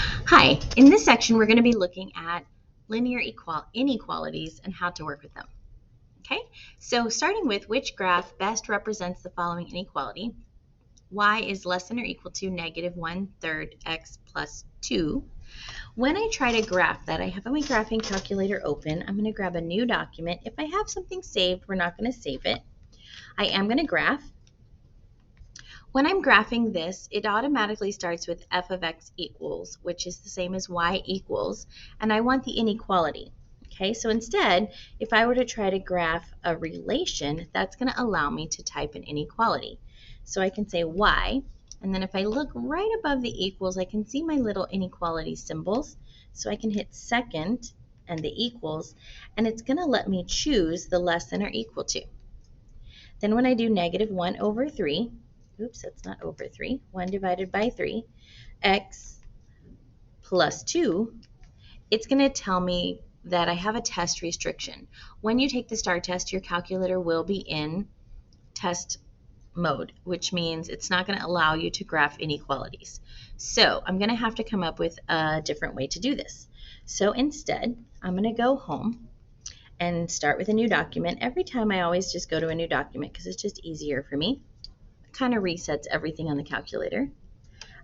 Hi, in this section we're going to be looking at linear inequalities and how to work with them. Okay, so starting with which graph best represents the following inequality. Y is less than or equal to negative 1/3 x plus 2. When I try to graph that, I have my graphing calculator open. I'm going to grab a new document. If I have something saved, we're not going to save it. I am going to graph. When I'm graphing this, it automatically starts with f of x equals, which is the same as y equals, and I want the inequality. Okay, so instead, if I were to try to graph a relation, that's going to allow me to type an inequality. So I can say y, and then if I look right above the equals, I can see my little inequality symbols. So I can hit second and the equals, and it's going to let me choose the less than or equal to. Then when I do negative 1/3, oops, that's not over 3, 1 divided by 3, x plus 2, it's going to tell me that I have a test restriction. When you take the STAR test, your calculator will be in test mode, which means it's not going to allow you to graph inequalities. So I'm going to have to come up with a different way to do this. So instead, I'm going to go home and start with a new document. Every time I always just go to a new document because it's just easier for me. Kind of resets everything on the calculator.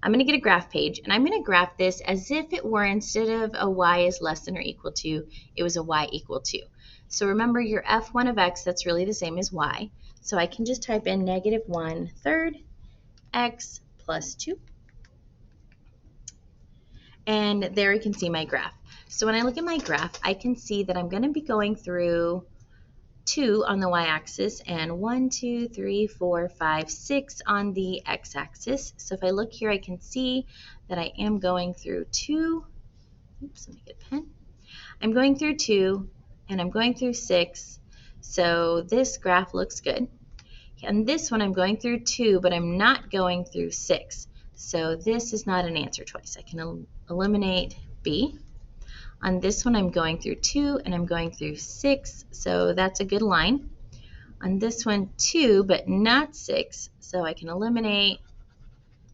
I'm going to get a graph page, and I'm going to graph this as if it were, instead of a y is less than or equal to, it was a y equal to. So remember your f1 of x, that's really the same as y. So I can just type in negative 1/3 x plus 2. And there you can see my graph. So when I look at my graph, I can see that I'm going to be going through 2 on the y-axis and 1, 2, 3, 4, 5, 6 on the x-axis. So if I look here, I can see that I am going through 2. Oops, let me get a pen. I'm going through 2 and I'm going through 6. So this graph looks good. And this one I'm going through 2, but I'm not going through 6. So this is not an answer choice. I can eliminate B. On this one, I'm going through 2 and I'm going through 6, so that's a good line. On this one, 2, but not 6, so I can eliminate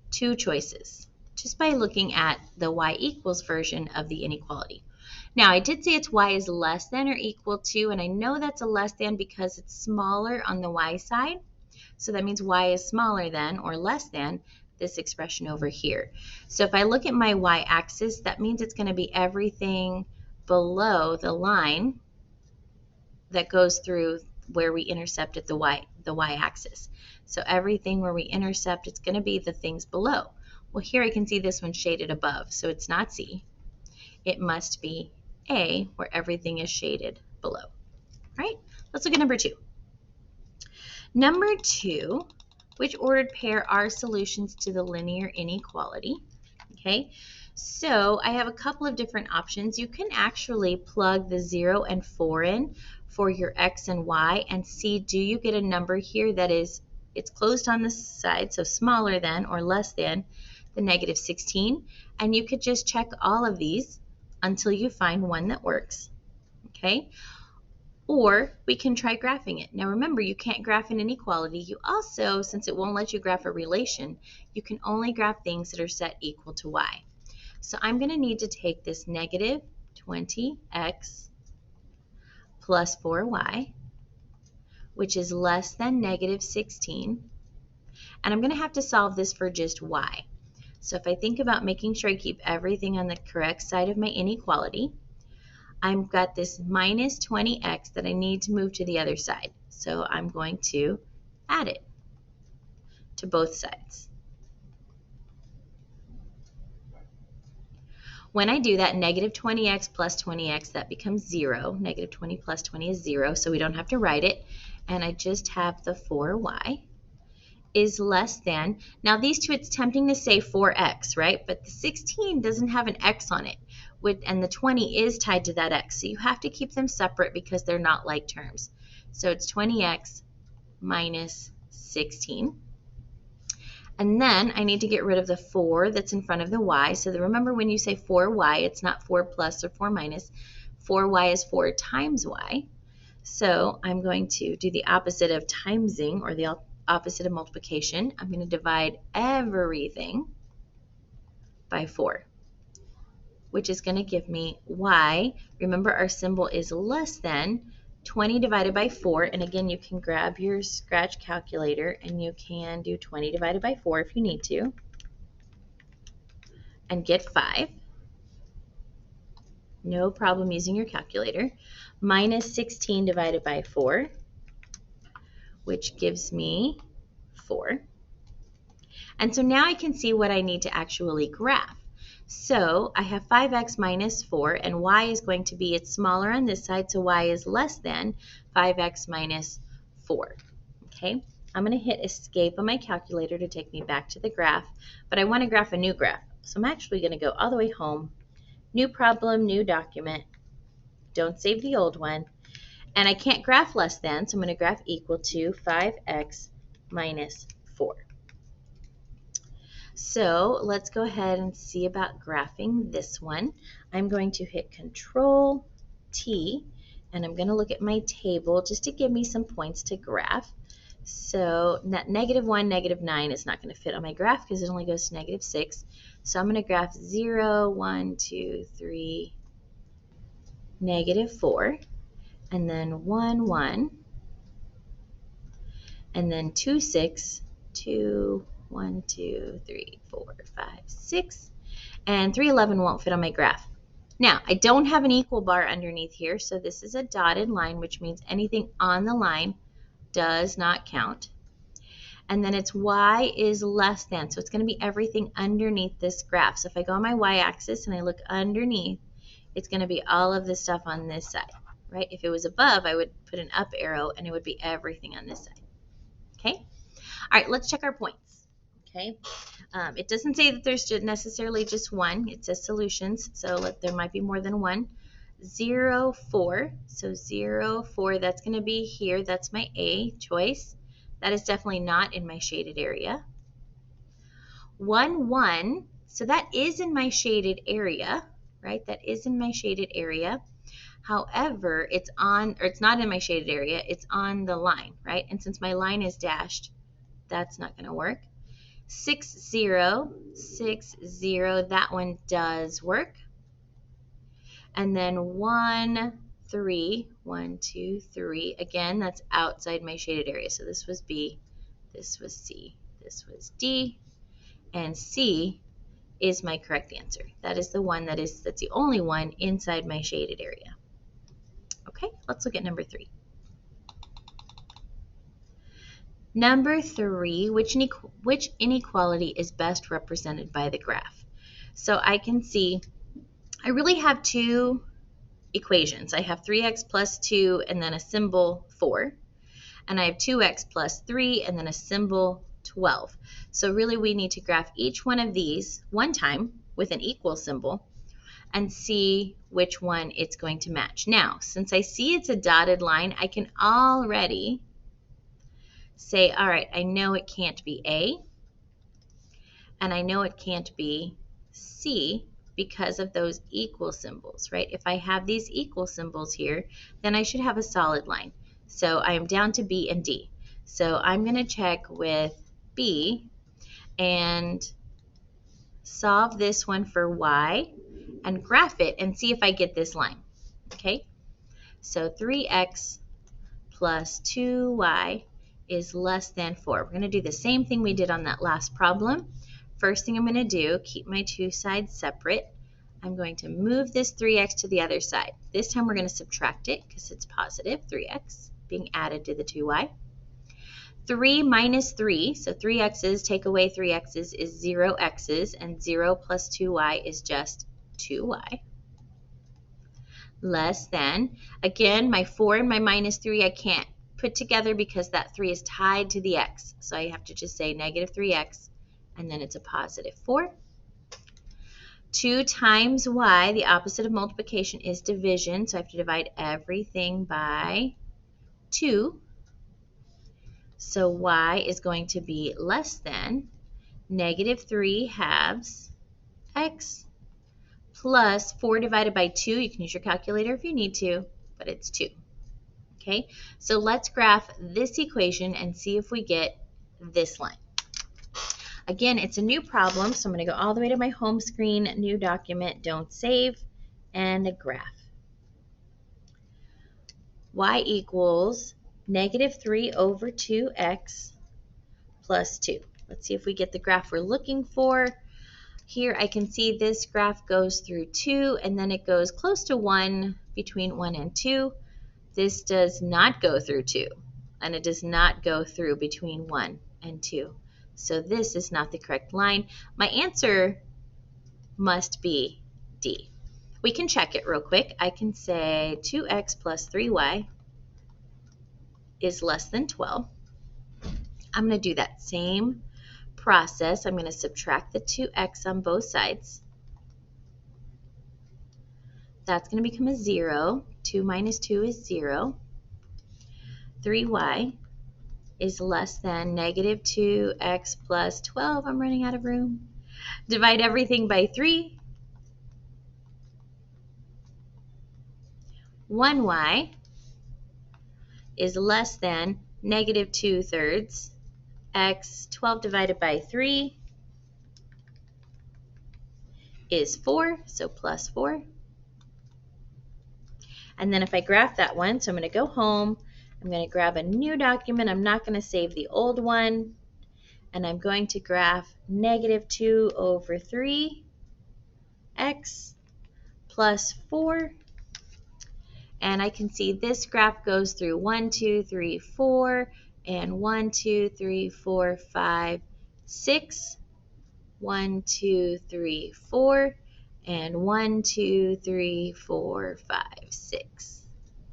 2 choices just by looking at the y equals version of the inequality. Now, I did say it's y is less than or equal to, and I know that's a less than because it's smaller on the y side. So that means y is smaller than or less than this expression over here. So if I look at my y-axis, that means it's going to be everything below the line that goes through where we intercept at the y-axis. So everything where we intercept, it's going to be the things below. Well, here I can see this one shaded above, so it's not C. It must be A, where everything is shaded below. All right, let's look at number 2. Number 2, which ordered pair are solutions to the linear inequality? Okay, so I have a couple of different options. You can actually plug the 0 and 4 in for your x and y and see, do you get a number here that is, it's closed on the side, so smaller than or less than the negative 16. And you could just check all of these until you find one that works. Okay. Or we can try graphing it. Now remember, you can't graph an inequality. You also, since it won't let you graph a relation, you can only graph things that are set equal to y. So I'm going to need to take this negative 20x plus 4y, which is less than negative 16, and I'm going to have to solve this for just y. So if I think about making sure I keep everything on the correct side of my inequality, I've got this minus 20x that I need to move to the other side. So I'm going to add it to both sides. When I do that, negative 20x plus 20x, that becomes 0. Negative 20 plus 20 is 0, so we don't have to write it. And I just have the 4y is less than, now these two, it's tempting to say 4x, right? But the 16 doesn't have an x on it, and the 20 is tied to that x. So you have to keep them separate because they're not like terms. So it's 20x minus 16. And then I need to get rid of the 4 that's in front of the y. So remember, when you say 4y, it's not 4 plus or 4 minus. 4y is 4 times y. So I'm going to do the opposite of timesing, or the opposite of multiplication. I'm going to divide everything by 4. which is going to give me y. Remember, our symbol is less than 20 divided by 4. And again, you can grab your scratch calculator and you can do 20 divided by 4 if you need to and get 5. No problem using your calculator. Minus 16 divided by 4, which gives me 4. And so now I can see what I need to actually graph. So I have 5x minus 4, and y is going to be, it's smaller on this side, so y is less than 5x minus 4. Okay, I'm going to hit escape on my calculator to take me back to the graph, but I want to graph a new graph. So I'm actually going to go all the way home, new problem, new document, don't save the old one, and I can't graph less than, so I'm going to graph equal to 5x minus 4. So let's go ahead and see about graphing this one. I'm going to hit Control T, and I'm going to look at my table just to give me some points to graph. So that -1, -9 is not going to fit on my graph because it only goes to -6. So I'm going to graph 0, 1, 2, 3, -4, and then 1, 1, and then 2, 6, 2, 1, 2, 3, 4, 5, 6, and 3, 11 won't fit on my graph. Now, I don't have an equal bar underneath here, so this is a dotted line, which means anything on the line does not count. And then it's y is less than, so it's going to be everything underneath this graph. So if I go on my y-axis and I look underneath, it's going to be all of the stuff on this side, right? If it was above, I would put an up arrow, and it would be everything on this side. Okay? All right, let's check our points. Okay? It doesn't say that there's necessarily just one. It says solutions, so there might be more than one. 0, 4. So 0, 4, that's going to be here. That's my A choice. That is definitely not in my shaded area. 1, 1. So that is in my shaded area, right? That is in my shaded area. However, it's not in my shaded area. It's on the line, right? And since my line is dashed, that's not going to work. 6, 0, 6, 0, that one does work. And then 1, 3, 1, 2, 3. Again, that's outside my shaded area. So this was B, this was C, this was D, and C is my correct answer. That is the one that's the only one inside my shaded area. Okay, let's look at number 3. Number 3, which inequality is best represented by the graph? So I can see I really have two equations. I have 3x plus 2 and then a symbol 4. And I have 2x plus 3 and then a symbol 12. So really we need to graph each one of these one time with an equal symbol and see which one it's going to match. Now, since I see it's a dotted line, I can already say, all right, I know it can't be A, and I know it can't be C because of those equal symbols, right? If I have these equal symbols here, then I should have a solid line. So I am down to B and D. So I'm going to check with B and solve this one for Y and graph it and see if I get this line. Okay? So 3x plus 2y is less than 4. We're going to do the same thing we did on that last problem. First thing I'm going to do, keep my two sides separate. I'm going to move this 3x to the other side. This time we're going to subtract it because it's positive, 3x being added to the 2y. 3 minus 3, so 3x's, take away 3x's is 0 x's, and 0 plus 2y is just 2y. Less than, again, my 4 and my minus 3 I can't put together because that 3 is tied to the x. So I have to just say negative 3x, and then it's a positive 4. 2 times y, the opposite of multiplication is division, so I have to divide everything by 2. So y is going to be less than negative 3 halves x plus 4 divided by 2. You can use your calculator if you need to, but it's 2. Okay, so let's graph this equation and see if we get this line. Again, it's a new problem, so I'm going to go all the way to my home screen, new document, don't save, and a graph. Y equals -3 over 2x plus 2. Let's see if we get the graph we're looking for. Here I can see this graph goes through 2, and then it goes close to 1, between 1 and 2. This does not go through 2, and it does not go through between 1 and 2. So this is not the correct line. My answer must be D. We can check it real quick. I can say 2x plus 3y is less than 12. I'm going to do that same process. I'm going to subtract the 2x on both sides. That's going to become a 0. 2 minus 2 is 0. 3y is less than -2x plus 12. I'm running out of room. Divide everything by 3. 1y is less than -2/3 x. 12 divided by 3 is 4, so plus 4. And then if I graph that one, so I'm going to go home, I'm going to grab a new document, I'm not going to save the old one, and I'm going to graph -2 over 3 x plus 4. And I can see this graph goes through 1, 2, 3, 4, and 1, 2, 3, 4, 5, 6, 1, 2, 3, 4, and 1, 2, 3, 4, 5, 6.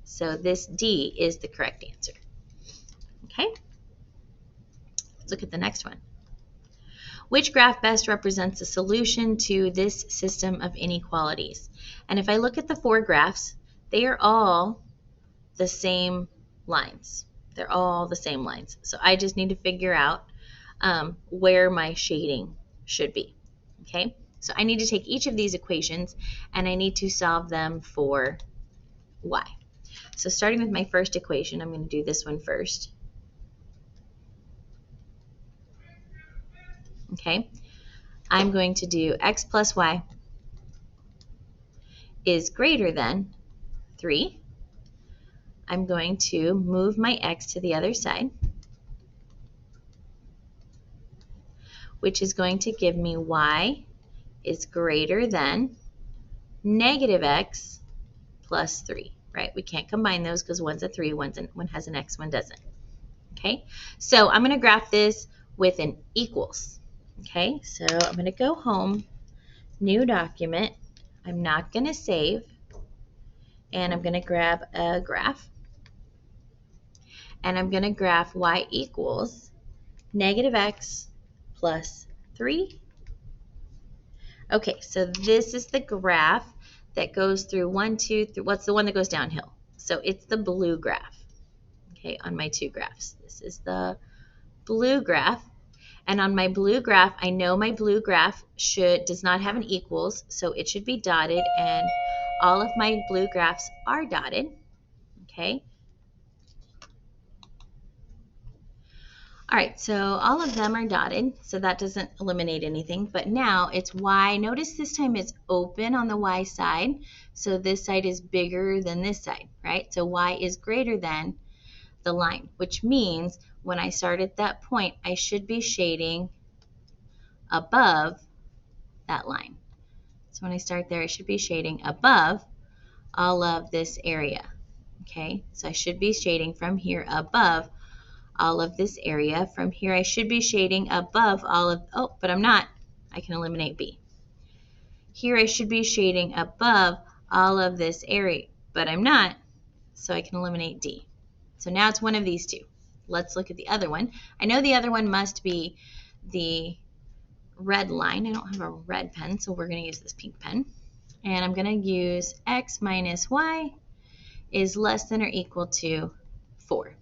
So this D is the correct answer. Okay, let's look at the next one. Which graph best represents the solution to this system of inequalities? And if I look at the 4 graphs, they are all the same lines. They're all the same lines. So I just need to figure out where my shading should be. Okay, so I need to take each of these equations and I need to solve them for y. So starting with my first equation, I'm going to do this one first. Okay, I'm going to do x plus y is greater than 3. I'm going to move my x to the other side, which is going to give me y is greater than -x plus 3, right? We can't combine those because one's a 3, one has an x, one doesn't. Okay, so I'm going to graph this with an equals. Okay, so I'm going to go home, new document. I'm not going to save, and I'm going to grab a graph. And I'm going to graph y equals -x plus 3. Okay, so this is the graph that goes through 1, 2, 3. What's the one that goes downhill? So it's the blue graph, okay, on my 2 graphs. This is the blue graph. And on my blue graph, I know my blue graph does not have an equals, so it should be dotted, and all of my blue graphs are dotted, okay? All right, so all of them are dotted, so that doesn't eliminate anything, but now it's y. Notice this time it's open on the y side, so this side is bigger than this side, right? So y is greater than the line, which means when I start at that point, I should be shading above that line. So when I start there, I should be shading above all of this area, okay? So I should be shading from here above all of this area. From here, I should be shading above all of, oh, but I'm not. I can eliminate B. Here, I should be shading above all of this area, but I'm not, so I can eliminate D. So now it's one of these two. Let's look at the other one. I know the other one must be the red line. I don't have a red pen, so we're going to use this pink pen. And I'm going to use x minus y is less than or equal to 4.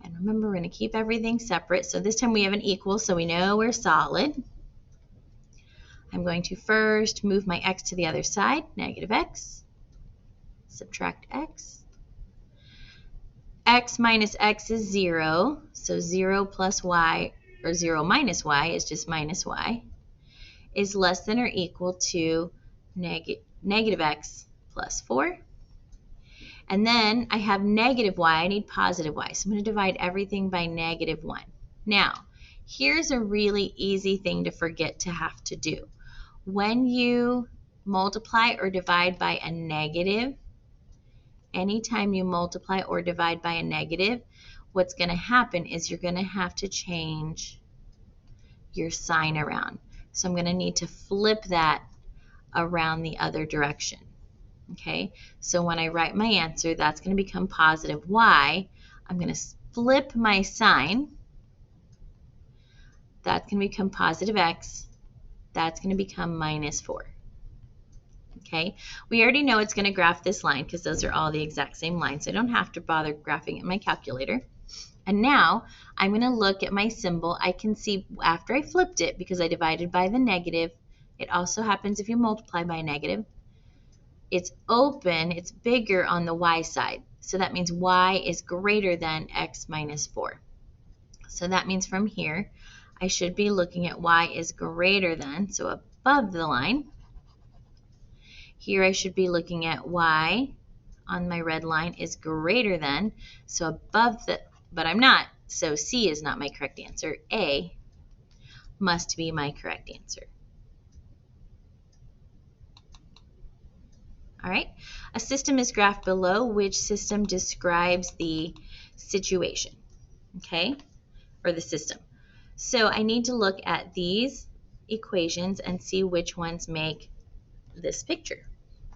And remember, we're going to keep everything separate. So this time we have an equal, so we know we're solid. I'm going to first move my x to the other side, -x, subtract x. X minus x is 0, so 0 plus y or 0 minus y is just minus y, is less than or equal to negative x plus 4. And then I have negative y, I need positive y. So I'm going to divide everything by negative 1. Now, here's a really easy thing to forget to have to do. When you multiply or divide by a negative, anytime you multiply or divide by a negative, what's going to happen is you're going to have to change your sign around. So I'm going to need to flip that around the other direction. Okay, so when I write my answer, that's going to become positive y. I'm going to flip my sign. That's going to become positive x. That's going to become minus 4. Okay, we already know it's going to graph this line because those are all the exact same lines. So I don't have to bother graphing it in my calculator. And now I'm going to look at my symbol. I can see after I flipped it, because I divided by the negative, it also happens if you multiply by a negative, it's open, it's bigger on the y side. So that means y is greater than x minus 4. So that means from here, I should be looking at y is greater than, so above the line. Here I should be looking at y on my red line is greater than, so above the, but I'm not, so C is not my correct answer. A must be my correct answer. All right, a system is graphed below. Which system describes the situation, okay, or the system? So I need to look at these equations and see which ones make this picture.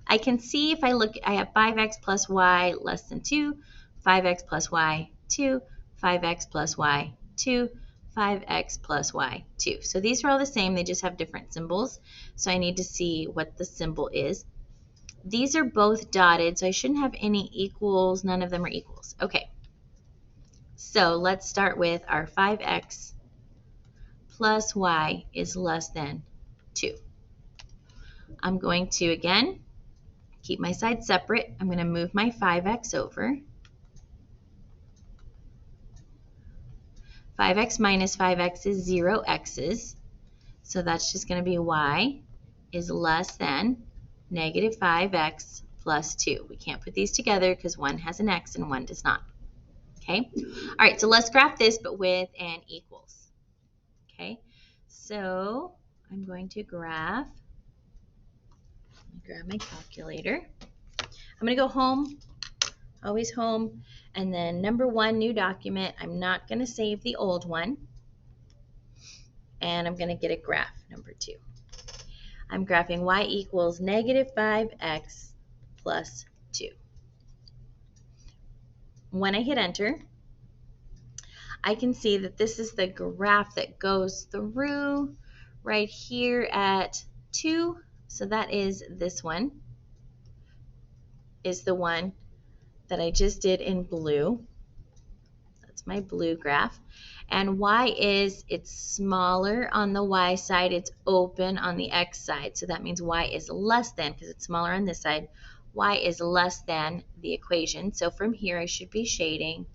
I can see if I look, I have 5x plus y less than 2, 5x plus y 2, 5x plus y 2, 5x plus y 2. So these are all the same, they just have different symbols. So I need to see what the symbol is. These are both dotted, so I shouldn't have any equals. None of them are equals. Okay, so let's start with our 5x plus y is less than 2. I'm going to, again, keep my sides separate. I'm going to move my 5x over. 5x minus 5x is 0 x's. So that's just going to be y is less than negative 5x plus 2. We can't put these together because one has an x and one does not. Okay? All right, so let's graph this, but with an equals. Okay? So I'm going to grab my calculator. I'm going to go home, always home, and then number 1, new document. I'm not going to save the old one. And I'm going to get a graph, number 2. I'm graphing y equals negative 5x plus 2. When I hit enter, I can see that this is the graph that goes through right here at 2. So that is this one, is the one that I just did in blue. That's my blue graph. And y is, it's smaller on the y side, it's open on the x side. So that means y is less than, because it's smaller on this side, y is less than the equation. So from here I should be shading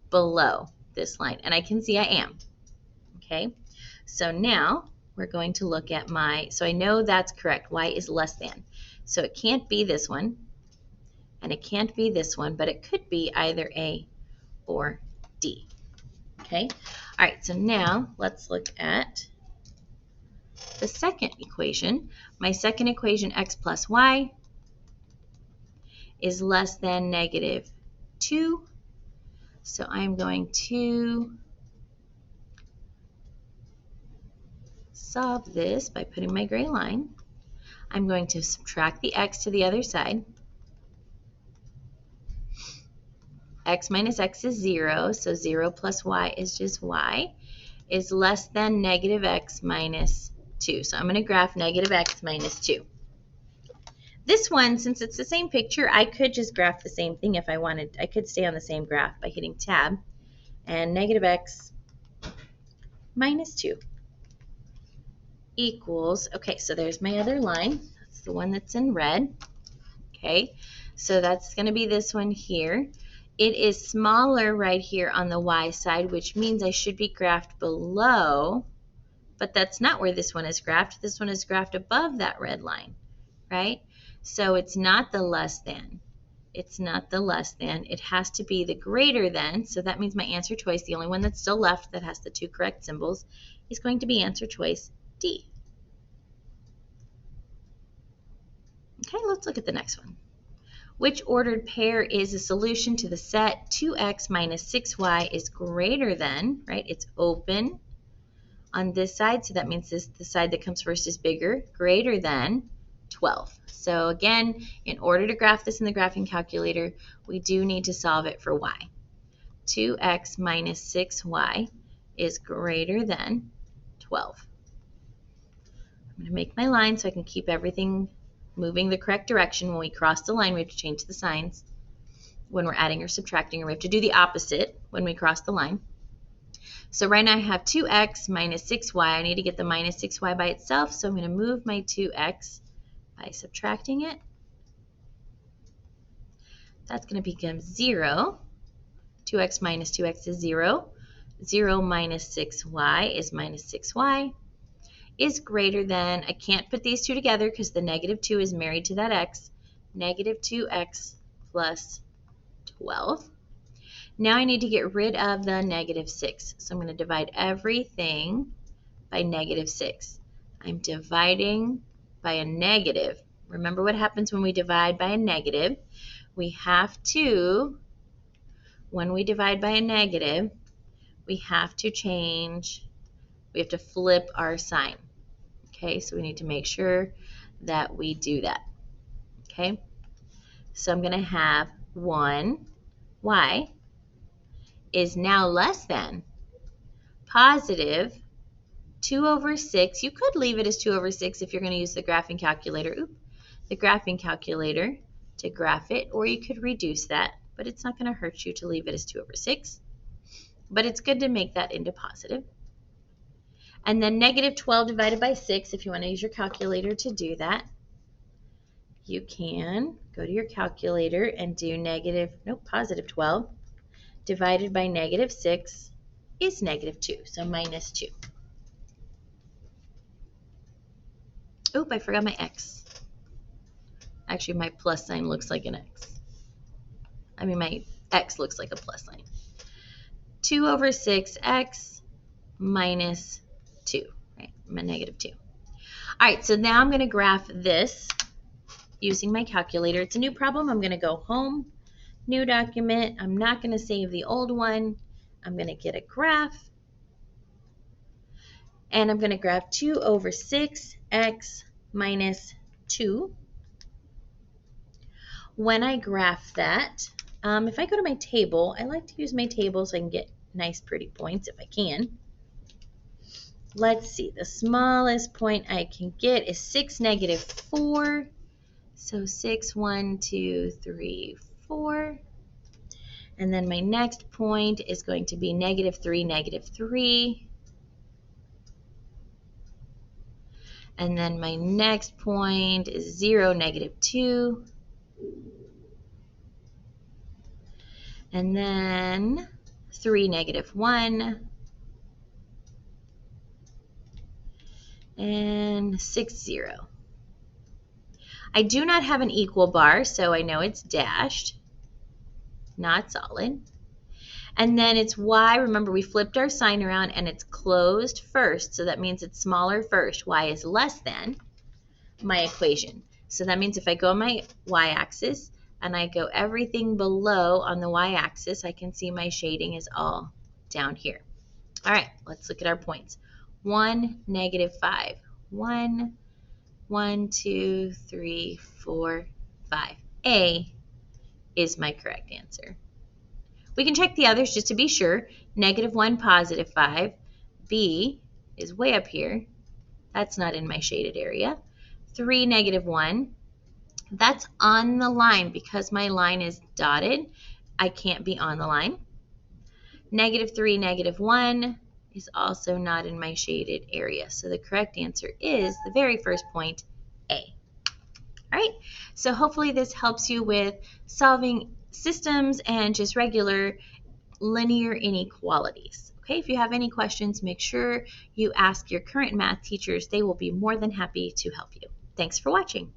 below this line. And I can see I am. Okay, so now we're going to look at my, so I know that's correct, y is less than. So it can't be this one, and it can't be this one, but it could be either A or D. Okay, all right, so now let's look at the second equation. My second equation, x plus y, is less than negative 2. So I'm going to solve this by putting my gray line. I'm going to subtract the x to the other side. X minus x is 0, so 0 plus y is just y, is less than negative x minus 2. So I'm going to graph negative x minus 2. This one, since it's the same picture, I could just graph the same thing if I wanted. I could stay on the same graph by hitting tab, and negative x minus 2 equals, okay, so there's my other line. That's the one that's in red. Okay, so that's going to be this one here. It is smaller right here on the y side, which means I should be graphed below, but that's not where this one is graphed. This one is graphed above that red line, right? So it's not the less than. It's not the less than. It has to be the greater than. So that means my answer choice, the only one that's still left that has the two correct symbols, is going to be answer choice D. Okay, let's look at the next one. Which ordered pair is a solution to the set 2x minus 6y is greater than, right? It's open on this side, so that means the side that comes first is bigger, greater than 12. So again, in order to graph this in the graphing calculator, we do need to solve it for y. 2x minus 6y is greater than 12. I'm going to make my line so I can keep everything moving the correct direction. When we cross the line, we have to change the signs. When we're adding or subtracting, or we have to do the opposite when we cross the line. So right now I have 2x minus 6y. I need to get the minus 6y by itself, so I'm going to move my 2x by subtracting it. That's going to become 0. 2x minus 2x is 0. 0 minus 6y is minus 6y. Is greater than, I can't put these two together because the negative 2 is married to that x, negative 2x plus 12. Now I need to get rid of the negative 6. So I'm going to divide everything by negative 6. I'm dividing by a negative. Remember what happens when we divide by a negative? We have to, when we divide by a negative, we have to change, we have to flip our sign. Okay, so we need to make sure that we do that. Okay, so I'm going to have 1y is now less than positive 2 over 6. You could leave it as 2 over 6 if you're going to use the graphing calculator. The graphing calculator to graph it, or you could reduce that, but it's not going to hurt you to leave it as 2 over 6. But it's good to make that into positive. And then negative 12 divided by 6, if you want to use your calculator to do that, you can go to your calculator and do positive 12 divided by negative 6 is negative 2, so minus 2. Oop, I forgot my x. Actually, my plus sign looks like an x. I mean, my x looks like a plus sign. 2 over 6x minus 2, right? I'm at negative 2. All right, so now I'm going to graph this using my calculator. It's a new problem. I'm going to go home, new document. I'm not going to save the old one. I'm going to get a graph. And I'm going to graph 2 over 6x minus 2. When I graph that, if I go to my table, I like to use my table so I can get nice pretty points if I can. Let's see, the smallest point I can get is 6, negative 4. So 6, 1, 2, 3, 4. And then my next point is going to be negative 3, negative 3. And then my next point is 0, negative 2. And then 3, negative 1. And 6, 0. I do not have an equal bar, so I know it's dashed, not solid. And then it's y. Remember, we flipped our sign around and it's closed first, so that means it's smaller first. Y is less than my equation. So that means if I go on my y-axis and I go everything below on the y-axis, I can see my shading is all down here. All right, let's look at our points. 1, negative 5. 1, 1, 2, 3, 4, 5. A is my correct answer. We can check the others just to be sure. Negative 1, positive 5. B is way up here. That's not in my shaded area. 3, negative 1. That's on the line. Because my line is dotted, I can't be on the line. Negative 3, negative 1 is also not in my shaded area. So the correct answer is the very first point, A. All right, so hopefully this helps you with solving systems and just regular linear inequalities. Okay, if you have any questions, make sure you ask your current math teachers. They will be more than happy to help you. Thanks for watching.